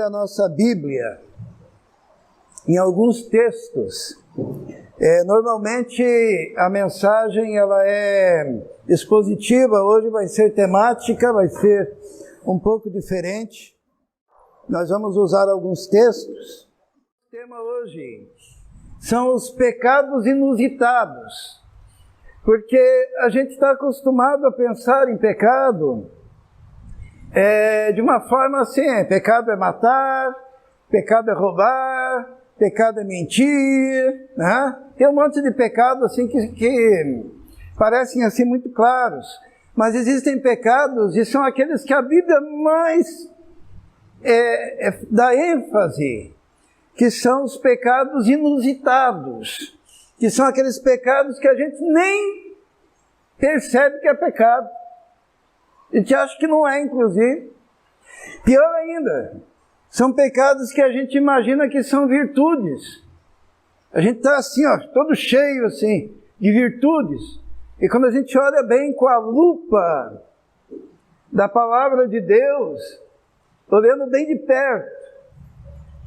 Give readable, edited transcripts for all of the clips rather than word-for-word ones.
a nossa Bíblia em alguns textos. Normalmente a mensagem ela é expositiva, hoje vai ser temática, vai ser um pouco diferente. Nós vamos usar alguns textos. O tema hoje são os pecados inusitados, porque a gente está acostumado a pensar em pecado de uma forma assim: pecado é matar, pecado é roubar, pecado é mentir, né? Tem um monte de pecados assim que parecem assim muito claros, mas existem pecados e são aqueles que a Bíblia mais dá ênfase, que são os pecados inusitados, que são aqueles pecados que a gente nem percebe que é pecado. A gente acha que não é, inclusive. Pior ainda, são pecados que a gente imagina que são virtudes. A gente está assim, todo cheio assim, de virtudes. E quando a gente olha bem com a lupa da palavra de Deus, olhando bem de perto,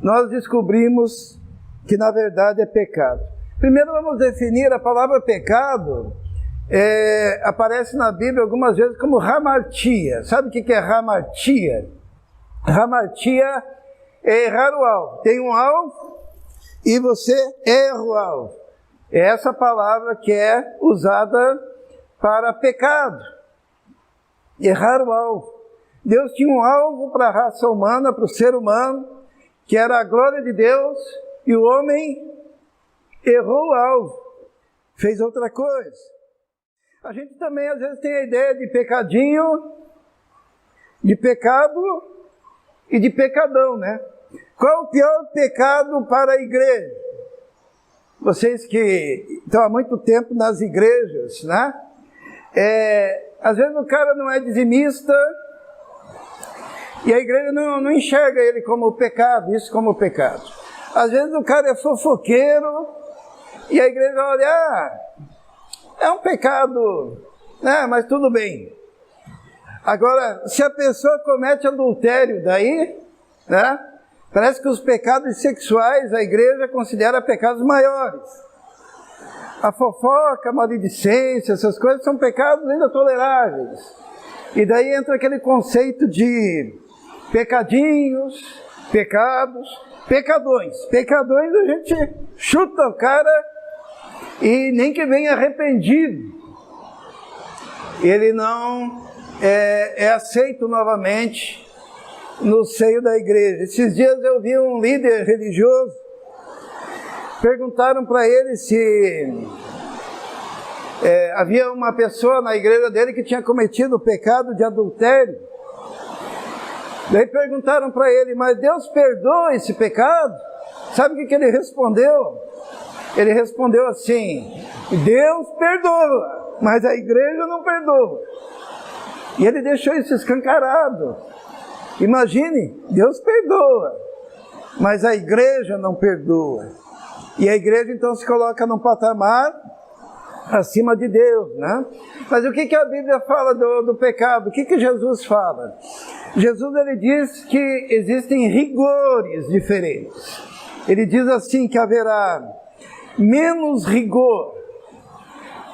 nós descobrimos que na verdade é pecado. Primeiro vamos definir a palavra pecado. Aparece na Bíblia algumas vezes como hamartia. Sabe o que é hamartia? Hamartia é errar o alvo. Tem um alvo e você erra o alvo. É essa palavra que é usada para pecado. Errar o alvo. Deus tinha um alvo para a raça humana, para o ser humano, que era a glória de Deus, e o homem errou o alvo. Fez outra coisa. A gente também às vezes tem a ideia de pecadinho, de pecado e de pecadão, né? Qual é o pior pecado para a igreja? Vocês que estão há muito tempo nas igrejas, né? Às vezes o cara não é dizimista e a igreja não enxerga ele como pecado, isso como pecado. Às vezes o cara é fofoqueiro e a igreja olha, é um pecado, né? Mas tudo bem. Agora, se a pessoa comete adultério, daí, né? Parece que os pecados sexuais a igreja considera pecados maiores. A fofoca, a maledicência, essas coisas são pecados ainda toleráveis. E daí entra aquele conceito de pecadinhos, pecados, pecadões. Pecadões a gente chuta o cara e nem que venha arrependido, ele não é aceito novamente no seio da igreja. Esses dias eu vi um líder religioso, perguntaram para ele se havia uma pessoa na igreja dele que tinha cometido o pecado de adultério. Daí perguntaram para ele, mas Deus perdoa esse pecado? Sabe o que ele respondeu? Ele respondeu assim: Deus perdoa, mas a igreja não perdoa. E ele deixou isso escancarado. Imagine, Deus perdoa, mas a igreja não perdoa. E a igreja então se coloca num patamar acima de Deus, né? Mas o que a Bíblia fala do pecado? O que Jesus fala? Jesus ele diz que existem rigores diferentes. Ele diz assim que haverá menos rigor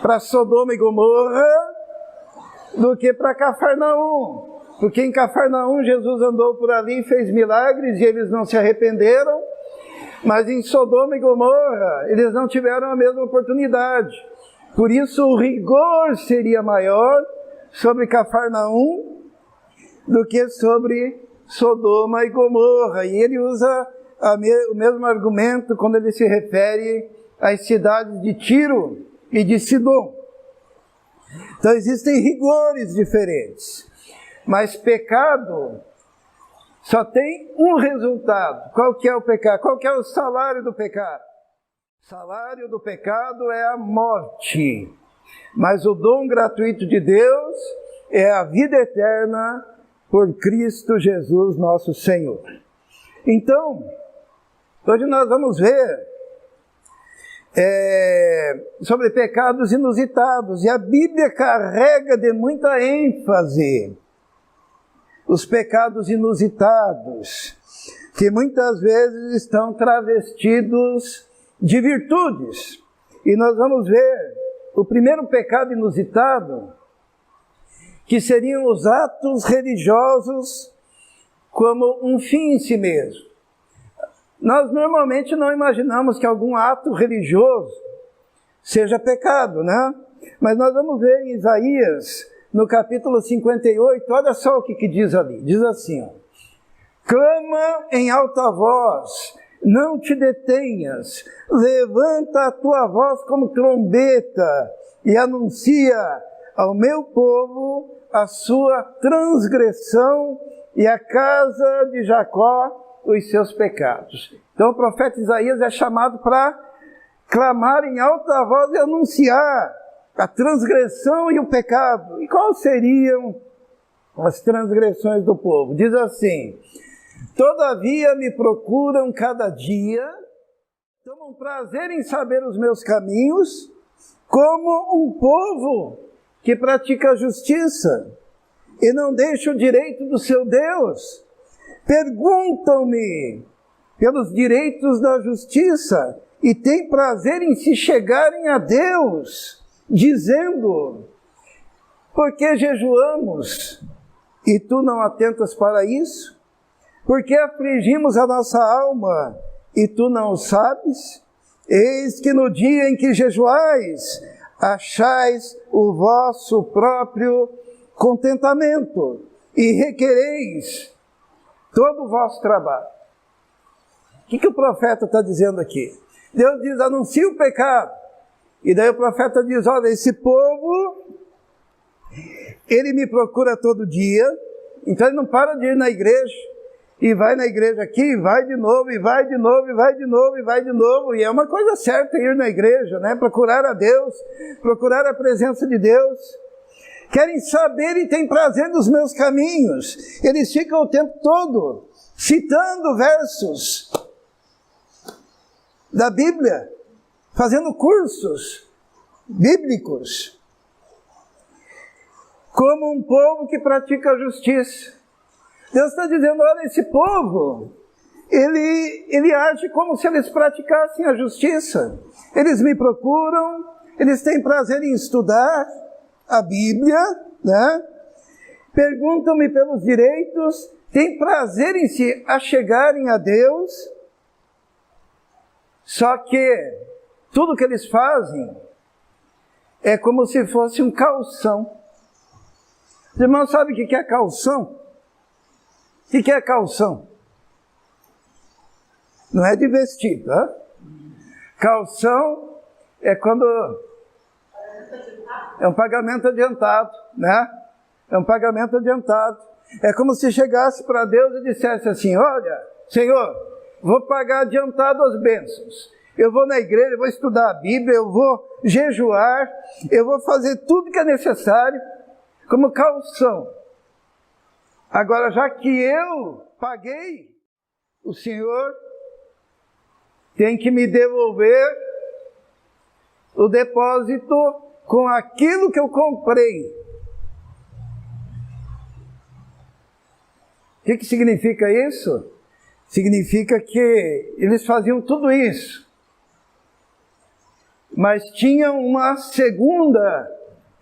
para Sodoma e Gomorra do que para Cafarnaum. Porque em Cafarnaum Jesus andou por ali e fez milagres e eles não se arrependeram, mas em Sodoma e Gomorra eles não tiveram a mesma oportunidade. Por isso o rigor seria maior sobre Cafarnaum do que sobre Sodoma e Gomorra. E ele usa o mesmo argumento quando ele se refere às cidades de Tiro e de Sidom. Então existem rigores diferentes. Mas pecado só tem um resultado. Qual que é o pecado? Qual que é o salário do pecado? O salário do pecado é a morte. Mas o dom gratuito de Deus é a vida eterna por Cristo Jesus nosso Senhor. Então, hoje nós vamos ver sobre pecados inusitados. E a Bíblia carrega de muita ênfase os pecados inusitados. que muitas vezes estão travestidos de virtudes. E nós vamos ver o primeiro pecado inusitado, que seriam os atos religiosos como um fim em si mesmo. Nós normalmente não imaginamos que algum ato religioso seja pecado, né? Mas nós vamos ver em Isaías, no capítulo 58, olha só o que diz ali. Diz assim, ó: clama em alta voz, não te detenhas, levanta a tua voz como trombeta e anuncia ao meu povo a sua transgressão e a casa de Jacó os seus pecados. Então o profeta Isaías é chamado para clamar em alta voz e anunciar a transgressão e o pecado. E quais seriam as transgressões do povo? Diz assim: todavia me procuram cada dia, tomam prazer em saber os meus caminhos, como um povo que pratica a justiça e não deixa o direito do seu Deus. Perguntam-me pelos direitos da justiça e têm prazer em se chegarem a Deus, dizendo: por que jejuamos e tu não atentas para isso? Por que afligimos a nossa alma e tu não o sabes? Eis que no dia em que jejuais, achais o vosso próprio contentamento e requereis todo o vosso trabalho. O que o profeta está dizendo aqui? Deus diz: anuncia o pecado. E daí o profeta diz: olha, esse povo, ele me procura todo dia, então ele não para de ir na igreja, e vai na igreja aqui, e vai de novo, e vai de novo, e vai de novo, e vai de novo. E é uma coisa certa ir na igreja, né? Procurar a Deus, procurar a presença de Deus. Querem saber e têm prazer nos meus caminhos. Eles ficam o tempo todo citando versos da Bíblia, fazendo cursos bíblicos, como um povo que pratica a justiça. Deus está dizendo: olha, esse povo, ele age como se eles praticassem a justiça. Eles me procuram, eles têm prazer em estudar a Bíblia, né? Perguntam-me pelos direitos, têm prazer em se achegarem a Deus, só que tudo que eles fazem é como se fosse um calção. Os irmãos sabem o que é calção? O que é calção? Não é de vestir, tá? Calção é quando é um pagamento adiantado, né? É um pagamento adiantado. É como se chegasse para Deus e dissesse assim: olha, Senhor, vou pagar adiantado as bênçãos. Eu vou na igreja, eu vou estudar a Bíblia, eu vou jejuar, eu vou fazer tudo que é necessário como calção. Agora, já que eu paguei, o Senhor tem que me devolver o depósito com aquilo que eu comprei. O que significa isso? Significa que eles faziam tudo isso, mas tinham uma segunda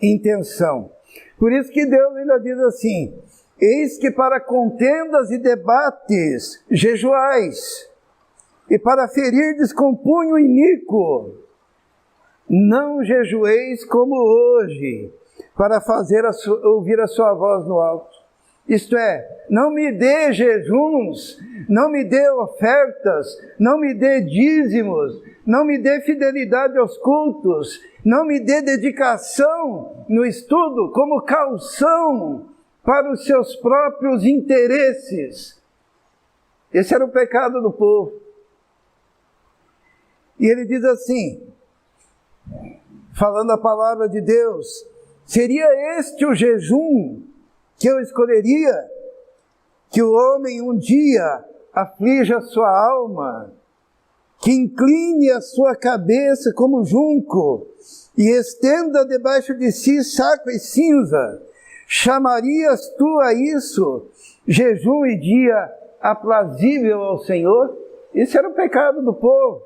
intenção. Por isso que Deus ainda diz assim: eis que para contendas e debates jejuais, e para ferirdes com punho iníquo, não jejueis como hoje, para fazer ouvir a sua voz no alto. Isto é, não me dê jejuns, não me dê ofertas, não me dê dízimos, não me dê fidelidade aos cultos, não me dê dedicação no estudo como calção para os seus próprios interesses. Esse era o pecado do povo. E ele diz assim, falando a palavra de Deus: seria este o jejum que eu escolheria? Que o homem um dia aflija a sua alma, que incline a sua cabeça como junco, e estenda debaixo de si saco e cinza. Chamarias tu a isso jejum e dia aprazível ao Senhor. Isso era o pecado do povo.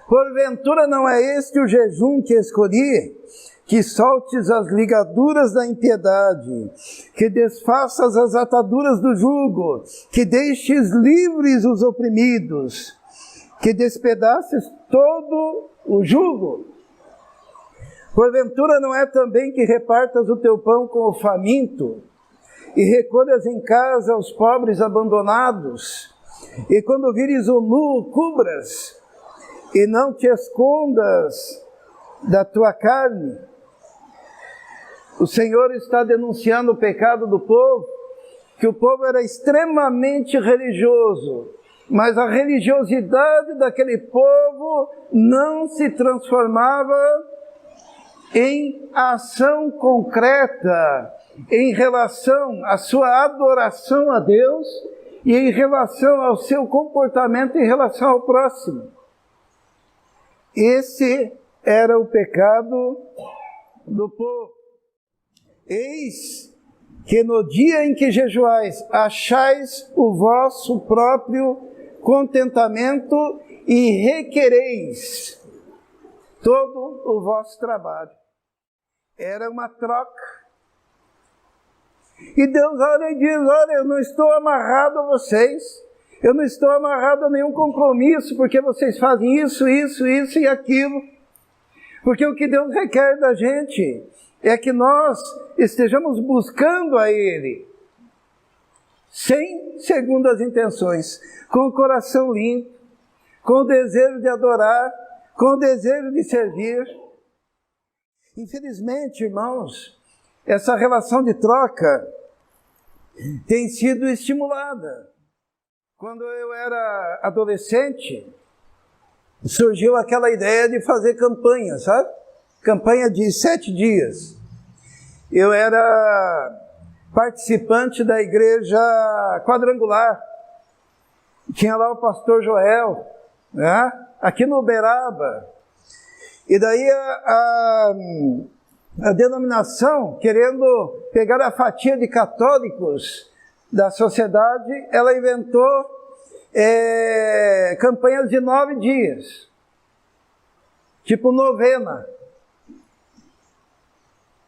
Porventura não é este o jejum que escolhi, que soltes as ligaduras da impiedade, que desfaças as ataduras do jugo, que deixes livres os oprimidos, que despedaces todo o jugo. Porventura não é também que repartas o teu pão com o faminto, e recolhas em casa os pobres abandonados, e quando vires o nu, cubras, e não te escondas da tua carne. O Senhor está denunciando o pecado do povo, que o povo era extremamente religioso, mas a religiosidade daquele povo não se transformava em ação concreta, em relação à sua adoração a Deus e em relação ao seu comportamento em relação ao próximo. Esse era o pecado do povo. Eis que no dia em que jejuais, achais o vosso próprio contentamento e requereis todo o vosso trabalho. Era uma troca. E Deus olha e diz, olha, eu não estou amarrado a vocês, eu não estou amarrado a nenhum compromisso, porque vocês fazem isso, isso, isso e aquilo. Porque o que Deus requer da gente é que nós estejamos buscando a Ele, sem segundas intenções, com o coração limpo, com o desejo de adorar, com o desejo de servir. Infelizmente, irmãos, essa relação de troca tem sido estimulada. Quando eu era adolescente, surgiu aquela ideia de fazer campanha, sabe? Campanha de 7 dias. Eu era participante da igreja quadrangular. Tinha lá o pastor Joel, né? Aqui no Uberaba. E daí a denominação, querendo pegar a fatia de católicos da sociedade, ela inventou campanhas de 9 dias, tipo novena.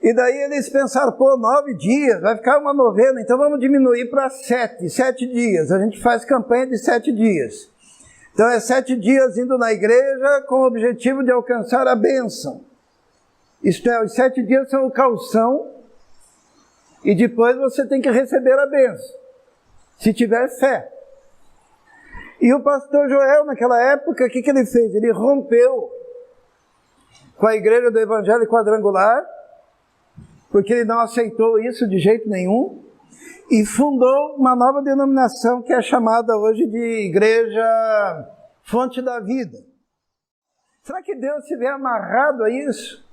E daí eles pensaram, 9 dias, vai ficar uma novena, então vamos diminuir para 7 dias. A gente faz campanha de 7 dias. Então é 7 dias indo na igreja com o objetivo de alcançar a bênção. Isto é, os 7 dias são o calção e depois você tem que receber a bênção, se tiver fé. E o pastor Joel, naquela época, o que ele fez? Ele rompeu com a igreja do Evangelho Quadrangular, porque ele não aceitou isso de jeito nenhum, e fundou uma nova denominação que é chamada hoje de Igreja Fonte da Vida. Será que Deus se vê amarrado a isso?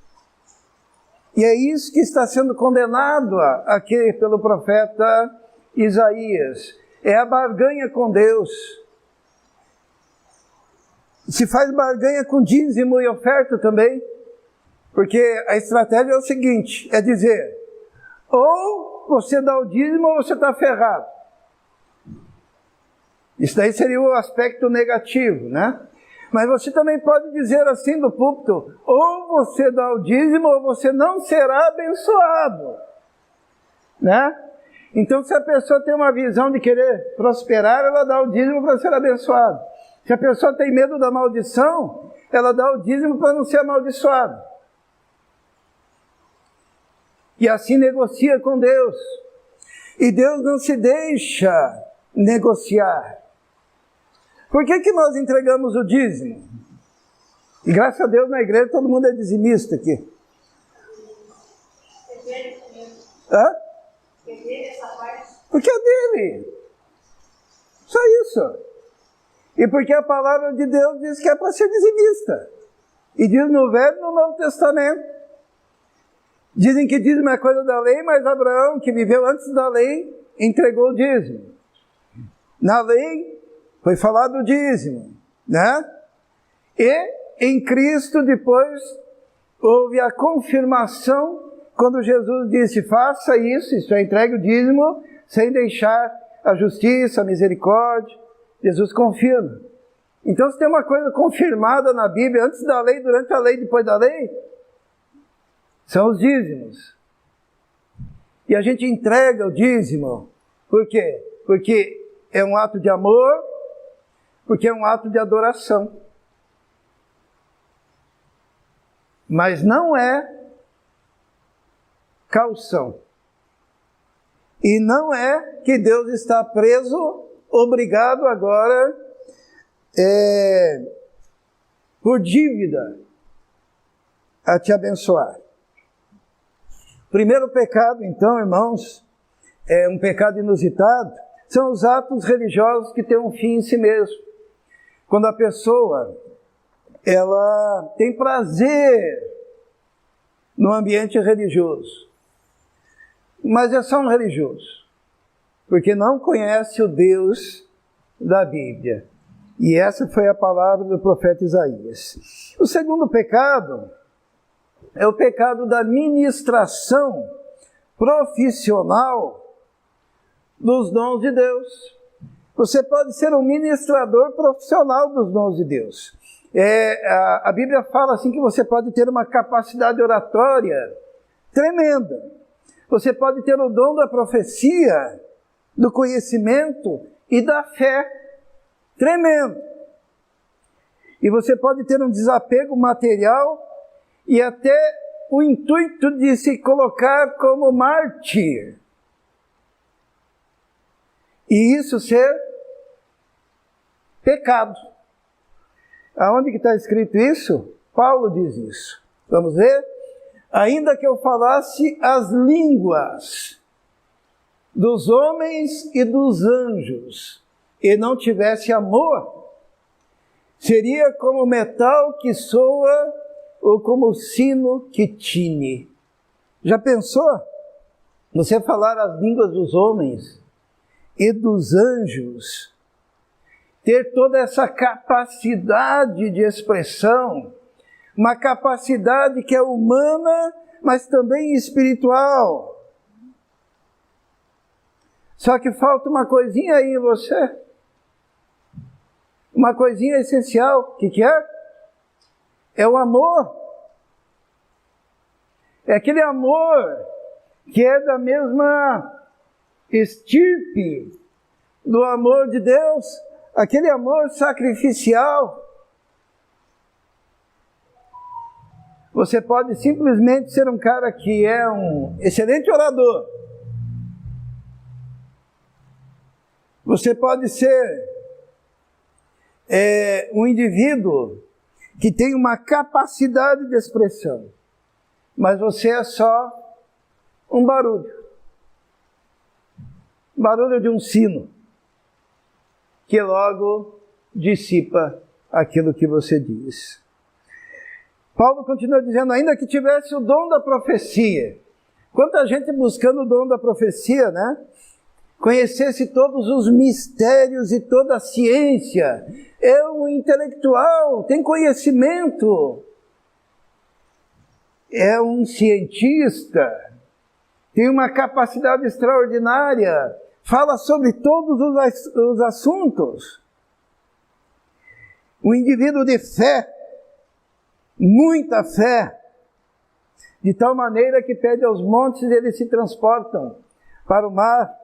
E é isso que está sendo condenado aqui pelo profeta Isaías. É a barganha com Deus. Se faz barganha com dízimo e oferta também. Porque a estratégia é o seguinte, é dizer, ou você dá o dízimo ou você está ferrado. Isso daí seria o aspecto negativo, né? Mas você também pode dizer assim do púlpito, ou você dá o dízimo ou você não será abençoado, né? Então se a pessoa tem uma visão de querer prosperar, ela dá o dízimo para ser abençoada. Se a pessoa tem medo da maldição, ela dá o dízimo para não ser amaldiçoada. E assim negocia com Deus. E Deus não se deixa negociar. Por que nós entregamos o dízimo? E graças a Deus na igreja todo mundo é dizimista aqui. Hã? Porque é dele. Só isso. E porque a palavra de Deus diz que é para ser dizimista. E diz no Velho e no Novo Testamento. Dizem que dízimo é coisa da lei, mas Abraão, que viveu antes da lei, entregou o dízimo. Na lei foi falado o dízimo, né? E em Cristo depois houve a confirmação quando Jesus disse, faça isso, entregue o dízimo, sem deixar a justiça, a misericórdia. Jesus confirma. Então, se tem uma coisa confirmada na Bíblia, antes da lei, durante a lei, depois da lei, são os dízimos. E a gente entrega o dízimo. Por quê? Porque é um ato de amor, porque é um ato de adoração. Mas não é caução. E não é que Deus está preso, obrigado agora, por dívida, a te abençoar. Primeiro pecado, então, irmãos, é um pecado inusitado, são os atos religiosos que têm um fim em si mesmo. Quando a pessoa, ela tem prazer no ambiente religioso, mas é só um religioso, porque não conhece o Deus da Bíblia. E essa foi a palavra do profeta Isaías. O segundo pecado é o pecado da ministração profissional dos dons de Deus. Você pode ser um ministrador profissional dos dons de Deus. A Bíblia fala assim que você pode ter uma capacidade oratória tremenda. Você pode ter o dom da profecia, do conhecimento e da fé tremendo. E você pode ter um desapego material e até o intuito de se colocar como mártir. E isso ser pecado. Aonde que está escrito isso? Paulo diz isso. Vamos ver? Ainda que eu falasse as línguas dos homens e dos anjos, e não tivesse amor, seria como metal que soa ou como sino que tine. Já pensou? Você falar as línguas dos homens e dos anjos, ter toda essa capacidade de expressão, uma capacidade que é humana, mas também espiritual. Só que falta uma coisinha aí em você. Uma coisinha essencial. O que é? É o amor. É aquele amor que é da mesma estirpe do amor de Deus, aquele amor sacrificial. Você pode simplesmente ser um cara que é um excelente orador. Você pode ser um indivíduo que tem uma capacidade de expressão, mas você é só um barulho. Barulho de um sino, que logo dissipa aquilo que você diz. Paulo continua dizendo, ainda que tivesse o dom da profecia. Quanta gente buscando o dom da profecia, né? Conhecesse todos os mistérios e toda a ciência. É um intelectual, tem conhecimento. É um cientista, tem uma capacidade extraordinária. Fala sobre todos os assuntos. Um indivíduo de fé, muita fé, de tal maneira que pede aos montes e eles se transportam para o mar.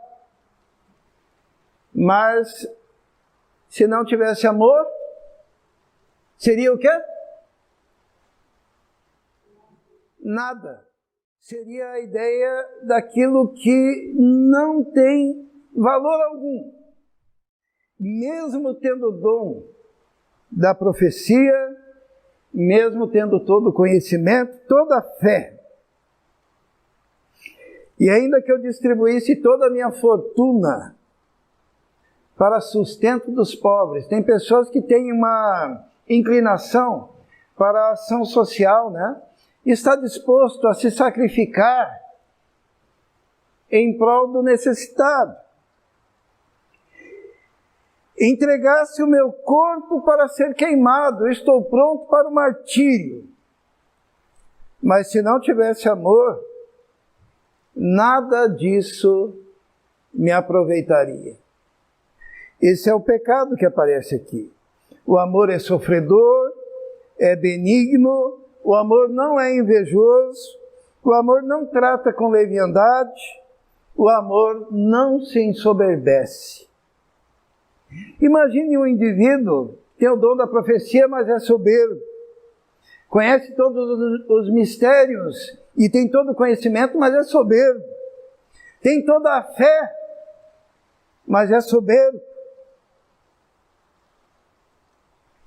Mas, se não tivesse amor, seria o quê? Nada. Seria a ideia daquilo que não tem valor algum. Mesmo tendo o dom da profecia, mesmo tendo todo o conhecimento, toda a fé. E ainda que eu distribuísse toda a minha fortuna para sustento dos pobres. Tem pessoas que têm uma inclinação para a ação social, né? E está disposto a se sacrificar em prol do necessitado. Entregasse o meu corpo para ser queimado, eu estou pronto para o martírio. Mas se não tivesse amor, nada disso me aproveitaria. Esse é o pecado que aparece aqui. O amor é sofredor, é benigno, o amor não é invejoso, o amor não trata com leviandade, o amor não se ensoberbece. Imagine um indivíduo que tem o dom da profecia, mas é soberbo. Conhece todos os mistérios e tem todo o conhecimento, mas é soberbo. Tem toda a fé, mas é soberbo.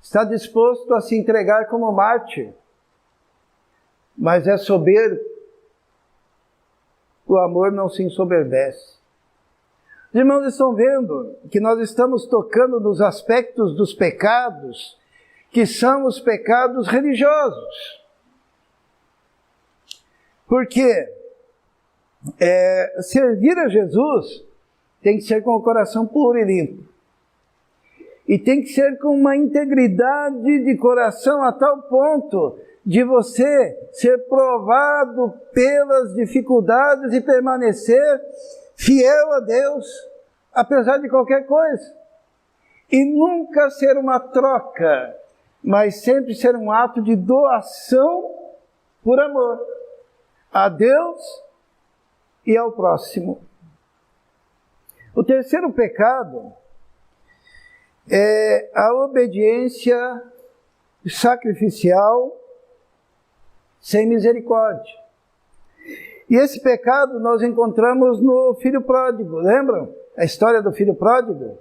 Está disposto a se entregar como mártir, mas é soberbo. O amor não se ensoberbece. Os irmãos estão vendo que nós estamos tocando nos aspectos dos pecados, que são os pecados religiosos. Porque servir a Jesus tem que ser com o coração puro e limpo. E tem que ser com uma integridade de coração a tal ponto de você ser provado pelas dificuldades e permanecer fiel a Deus, apesar de qualquer coisa. E nunca ser uma troca, mas sempre ser um ato de doação por amor a Deus e ao próximo. O terceiro pecado é a obediência sacrificial sem misericórdia. E esse pecado nós encontramos no filho pródigo, lembram? A história do filho pródigo?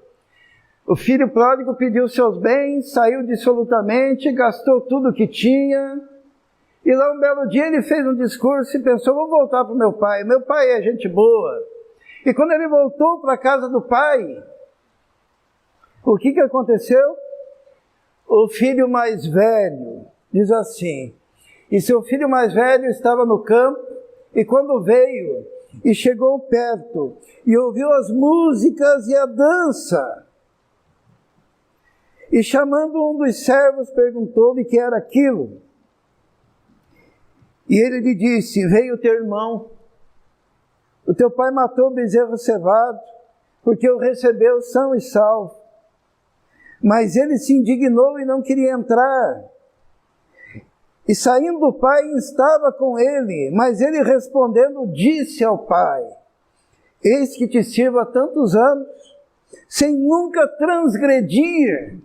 O filho pródigo pediu seus bens, saiu dissolutamente, gastou tudo o que tinha, e lá um belo dia ele fez um discurso e pensou, vou voltar para o meu pai é gente boa. E quando ele voltou para a casa do pai, o que aconteceu? O filho mais velho, diz assim, e seu filho mais velho estava no campo, e quando veio e chegou perto, e ouviu as músicas e a dança, e chamando um dos servos, perguntou-lhe que era aquilo. E ele lhe disse, veio teu irmão, o teu pai matou o bezerro cevado, porque o recebeu são e salvo. Mas ele se indignou e não queria entrar. E saindo o pai, estava com ele, mas ele respondendo, disse ao pai, eis que te sirvo há tantos anos, sem nunca transgredir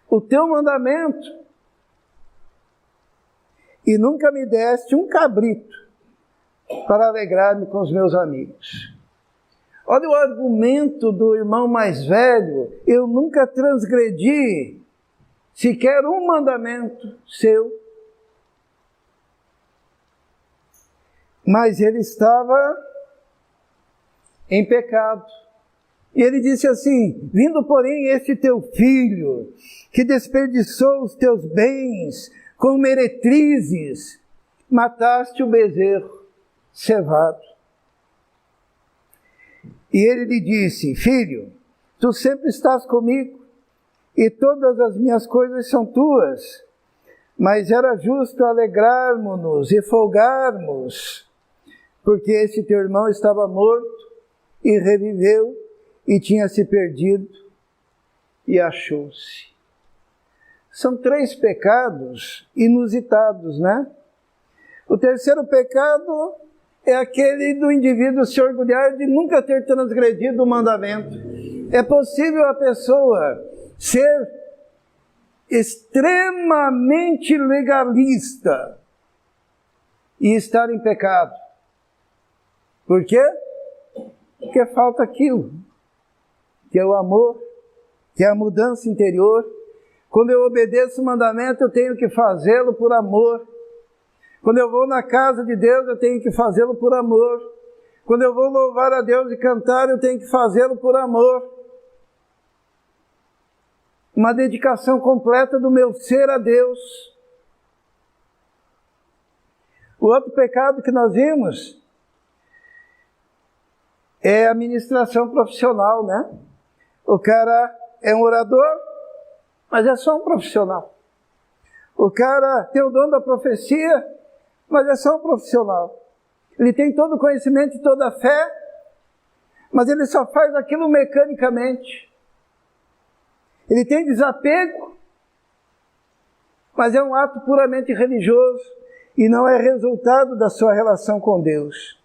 o teu mandamento, e nunca me deste um cabrito para alegrar-me com os meus amigos. Olha o argumento do irmão mais velho, eu nunca transgredi sequer um mandamento seu. Mas ele estava em pecado. E ele disse assim, vindo porém este teu filho, que desperdiçou os teus bens com meretrizes, mataste o bezerro cevado. E ele lhe disse, filho, tu sempre estás comigo, e todas as minhas coisas são tuas, mas era justo alegrarmos-nos e folgarmos, porque esse teu irmão estava morto e reviveu, e tinha se perdido e achou-se. São 3 pecados inusitados, né? O terceiro pecado é aquele do indivíduo se orgulhar de nunca ter transgredido o mandamento. É possível a pessoa ser extremamente legalista e estar em pecado. Por quê? Porque falta aquilo, que é o amor, que é a mudança interior. Quando eu obedeço o mandamento, eu tenho que fazê-lo por amor. Quando eu vou na casa de Deus, eu tenho que fazê-lo por amor. Quando eu vou louvar a Deus e cantar, eu tenho que fazê-lo por amor. Uma dedicação completa do meu ser a Deus. O outro pecado que nós vimos é a ministração profissional, né? O cara é um orador, mas é só um profissional. O cara tem o dom da profecia, mas é só um profissional. Ele tem todo o conhecimento e toda a fé, mas ele só faz aquilo mecanicamente. Ele tem desapego, mas é um ato puramente religioso e não é resultado da sua relação com Deus.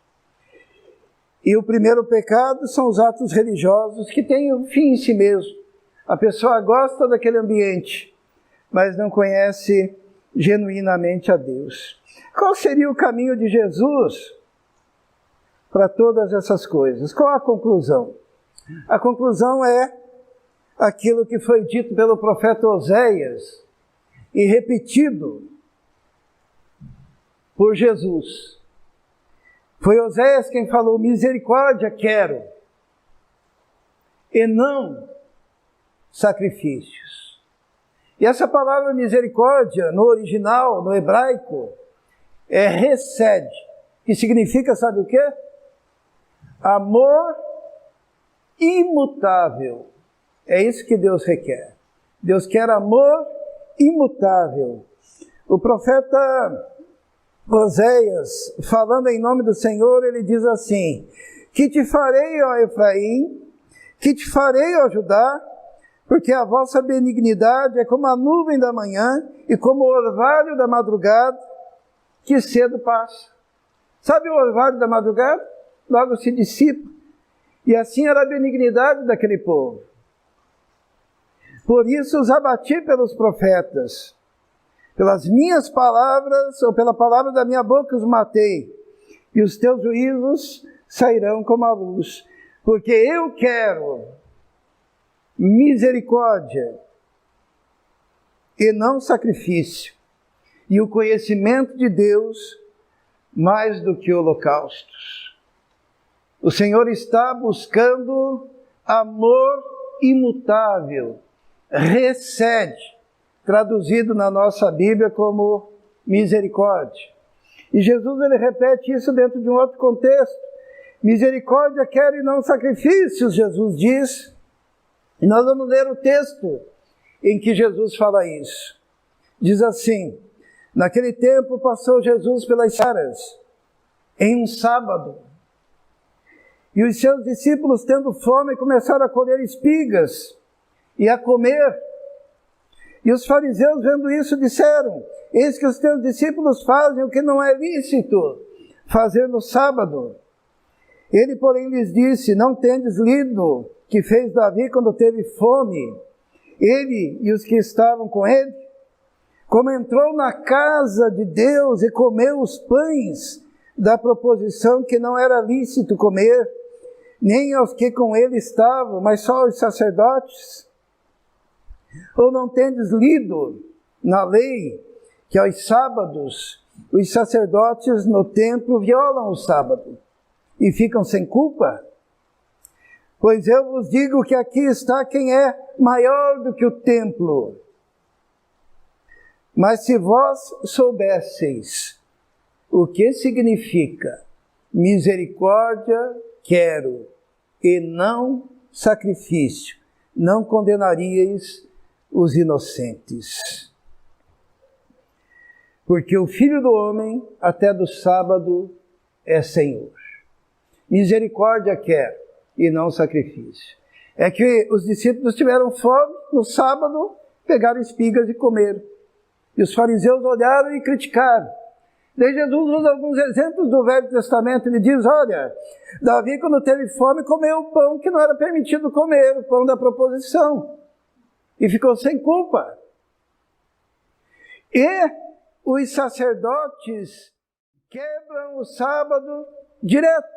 E o primeiro pecado são os atos religiosos que têm um fim em si mesmo. A pessoa gosta daquele ambiente, mas não conhece genuinamente a Deus. Qual seria o caminho de Jesus para todas essas coisas? Qual a conclusão? A conclusão é aquilo que foi dito pelo profeta Oséias e repetido por Jesus. Foi Oséias quem falou: misericórdia quero, e não sacrifícios. E essa palavra misericórdia, no original, no hebraico, é hesed, que significa, sabe o quê? Amor imutável. É isso que Deus requer. Deus quer amor imutável. O profeta Oséias, falando em nome do Senhor, ele diz assim: que te farei, ó Efraim, que te farei, ó Judá, porque a vossa benignidade é como a nuvem da manhã e como o orvalho da madrugada, que cedo passa. Sabe o orvalho da madrugada? Logo se dissipa. E assim era a benignidade daquele povo. Por isso os abati pelos profetas. Pelas minhas palavras, ou pela palavra da minha boca os matei. E os teus juízos sairão como a luz. Porque eu quero misericórdia e não sacrifício. E o conhecimento de Deus mais do que holocaustos. O Senhor está buscando amor imutável, hesed, traduzido na nossa Bíblia como misericórdia. E Jesus ele repete isso dentro de um outro contexto. Misericórdia quero e não sacrifícios, Jesus diz. E nós vamos ler o texto em que Jesus fala isso. Diz assim: naquele tempo passou Jesus pelas Saras, em um sábado. E os seus discípulos, tendo fome, começaram a colher espigas e a comer. E os fariseus, vendo isso, disseram: eis que os teus discípulos fazem o que não é lícito fazer no sábado. Ele, porém, lhes disse: não tendes lido que fez Davi quando teve fome, ele e os que estavam com ele? Como entrou na casa de Deus e comeu os pães da proposição que não era lícito comer, nem aos que com ele estavam, mas só aos sacerdotes? Ou não tendes lido na lei que aos sábados os sacerdotes no templo violam o sábado e ficam sem culpa? Pois eu vos digo que aqui está quem é maior do que o templo. Mas se vós soubesseis o que significa misericórdia quero e não sacrifício, não condenaríeis os inocentes. Porque o Filho do Homem até do sábado é Senhor. Misericórdia quero e não sacrifício. É que os discípulos tiveram fome no sábado, pegaram espigas e comeram. E os fariseus olharam e criticaram. Daí Jesus usa alguns exemplos do Velho Testamento. Ele diz: olha, Davi quando teve fome comeu o pão que não era permitido comer, o pão da proposição. E ficou sem culpa. E os sacerdotes quebram o sábado direto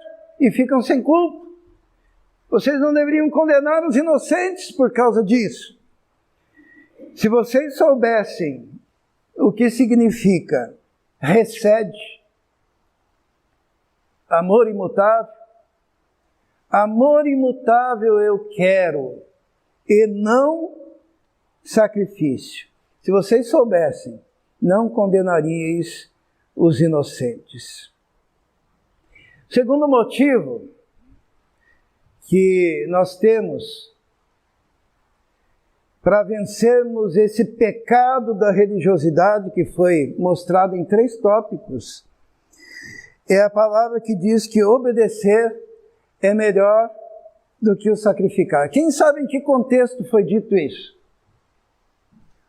e ficam sem culpa. Vocês não deveriam condenar os inocentes por causa disso. Se vocês soubessem o que significa hesed, amor imutável eu quero, e não sacrifício. Se vocês soubessem, não condenaríeis os inocentes. Segundo motivo que nós temos para vencermos esse pecado da religiosidade que foi mostrado em 3 tópicos, é a palavra que diz que obedecer é melhor do que o sacrificar. Quem sabe em que contexto foi dito isso?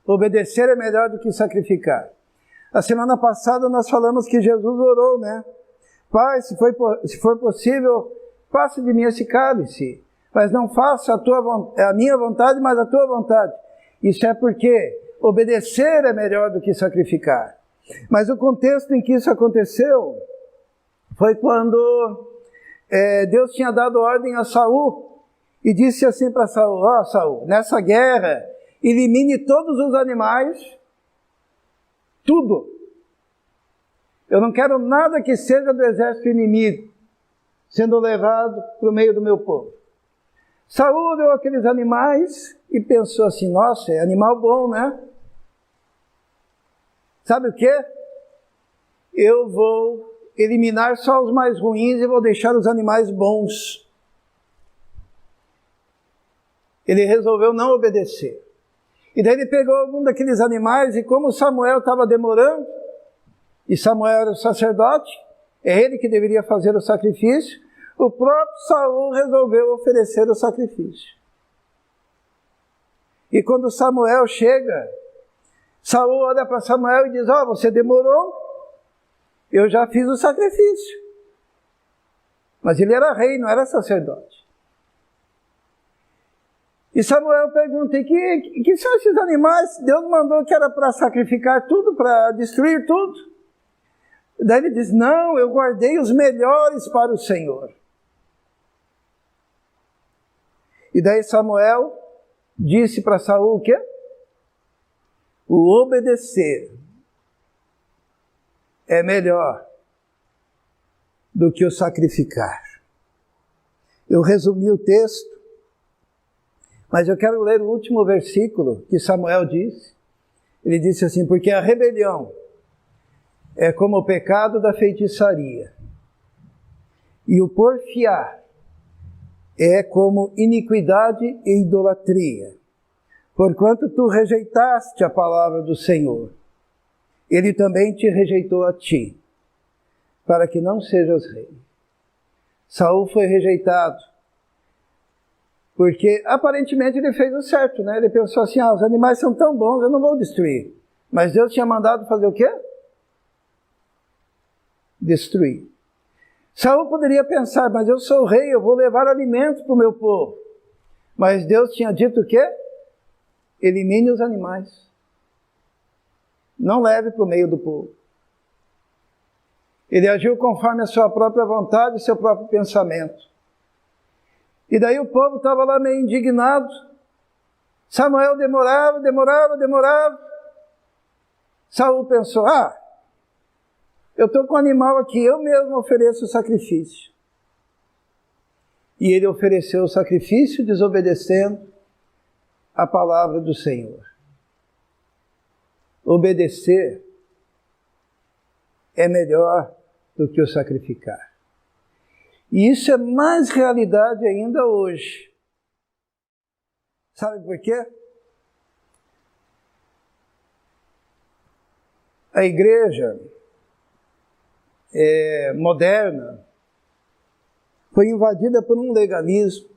Obedecer é melhor do que sacrificar. A semana passada nós falamos que Jesus orou, né? Pai, se for possível, passe de mim esse cálice, mas não faça a minha vontade, mas a tua vontade. Isso é porque obedecer é melhor do que sacrificar. Mas o contexto em que isso aconteceu foi quando Deus tinha dado ordem a Saul e disse assim para Saul: ó, Saul, nessa guerra, elimine todos os animais, tudo. Eu não quero nada que seja do exército inimigo sendo levado para o meio do meu povo. Saul olhou aqueles animais e pensou assim: nossa, é animal bom, né? Sabe o quê? Eu vou eliminar só os mais ruins e vou deixar os animais bons. Ele resolveu não obedecer. E daí ele pegou algum daqueles animais, e como Samuel estava demorando, e Samuel era o sacerdote, é ele que deveria fazer o sacrifício, o próprio Saul resolveu oferecer o sacrifício. E quando Samuel chega, Saul olha para Samuel e diz: ó, você demorou, eu já fiz o sacrifício. Mas ele era rei, não era sacerdote. E Samuel pergunta: e que são esses animais? Deus mandou que era para sacrificar tudo, para destruir tudo. Daí ele diz: não, eu guardei os melhores para o Senhor. E daí Samuel disse para Saul o quê? O obedecer é melhor do que o sacrificar. Eu resumi o texto, mas eu quero ler o último versículo que Samuel disse. Ele disse assim: porque a rebelião é como o pecado da feitiçaria, e o porfiar é como iniquidade e idolatria. Porquanto tu rejeitaste a palavra do Senhor, ele também te rejeitou a ti, para que não sejas rei. Saul foi rejeitado, porque aparentemente ele fez o certo, né? Ele pensou assim: os animais são tão bons, eu não vou destruir. Mas Deus tinha mandado fazer o quê? Destruir. Saul poderia pensar: mas eu sou rei, eu vou levar alimento para o meu povo. Mas Deus tinha dito o quê? Elimine os animais. Não leve para o meio do povo. Ele agiu conforme a sua própria vontade e seu próprio pensamento. E daí o povo estava lá meio indignado. Samuel demorava. Saul pensou: eu estou com um animal aqui, eu mesmo ofereço o sacrifício. E ele ofereceu o sacrifício desobedecendo a palavra do Senhor. Obedecer é melhor do que o sacrificar. E isso é mais realidade ainda hoje. Sabe por quê? A igreja moderna foi invadida por um legalismo,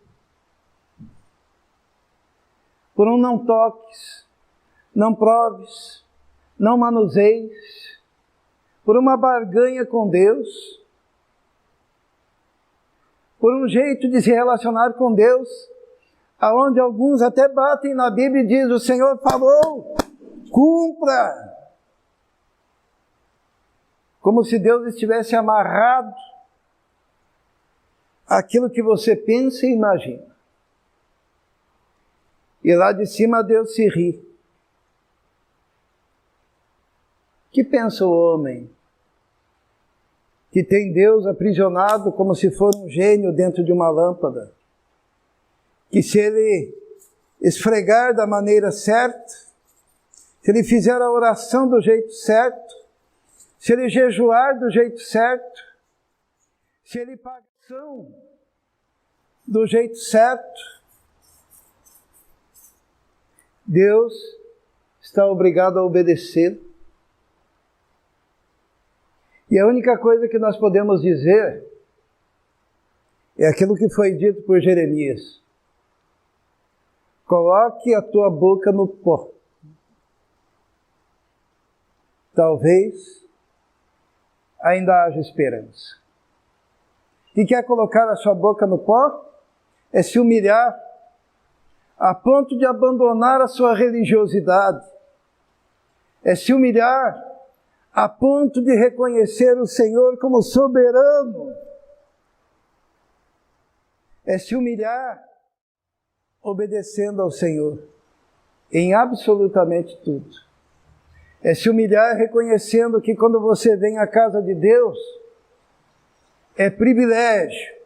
por um não toques, não proves, não manuseies, por uma barganha com Deus, por um jeito de se relacionar com Deus, aonde alguns até batem na Bíblia e dizem: o Senhor falou, cumpra. Como se Deus estivesse amarrado àquilo que você pensa e imagina. E lá de cima Deus se ri. Que pensa o homem que tem Deus aprisionado como se fosse um gênio dentro de uma lâmpada? Que se ele esfregar da maneira certa, se ele fizer a oração do jeito certo, se ele jejuar do jeito certo, se ele pagar ação do jeito certo, Deus está obrigado a obedecer. E a única coisa que nós podemos dizer é aquilo que foi dito por Jeremias: coloque a tua boca no pó talvez ainda haja esperança. E quer colocar a sua boca no pó? É se humilhar a ponto de abandonar a sua religiosidade. É se humilhar a ponto de reconhecer o Senhor como soberano. É se humilhar obedecendo ao Senhor em absolutamente tudo. É se humilhar reconhecendo que quando você vem à casa de Deus, é privilégio.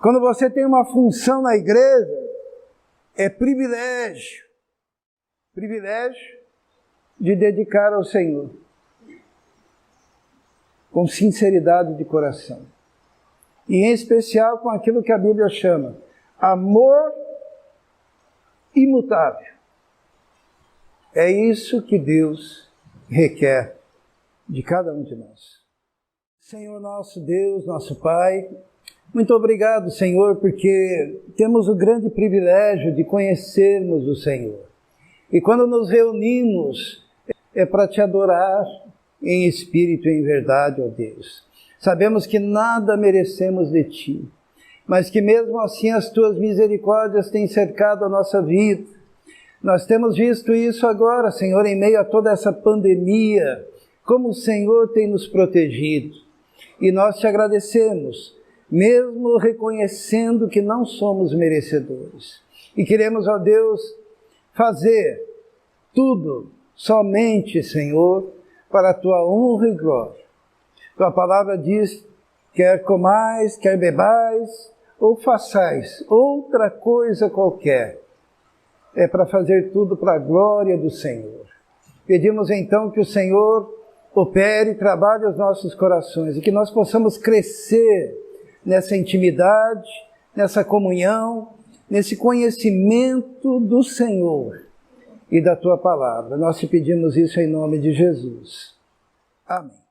Quando você tem uma função na igreja, é privilégio. Privilégio de dedicar ao Senhor, com sinceridade de coração. E em especial com aquilo que a Bíblia chama amor imutável. É isso que Deus requer de cada um de nós. Senhor nosso Deus, nosso Pai, muito obrigado, Senhor, porque temos o grande privilégio de conhecermos o Senhor. E quando nos reunimos, é para te adorar em espírito e em verdade, ó Deus. Sabemos que nada merecemos de Ti, mas que mesmo assim as Tuas misericórdias têm cercado a nossa vida. Nós temos visto isso agora, Senhor, em meio a toda essa pandemia, como o Senhor tem nos protegido. E nós te agradecemos, mesmo reconhecendo que não somos merecedores. E queremos, ó Deus, fazer tudo somente, Senhor, para a Tua honra e glória. Tua palavra diz, quer comais, quer bebais, ou façais outra coisa qualquer, é para fazer tudo para a glória do Senhor. Pedimos então que o Senhor opere e trabalhe os nossos corações e que nós possamos crescer nessa intimidade, nessa comunhão, nesse conhecimento do Senhor e da Tua palavra. Nós te pedimos isso em nome de Jesus. Amém.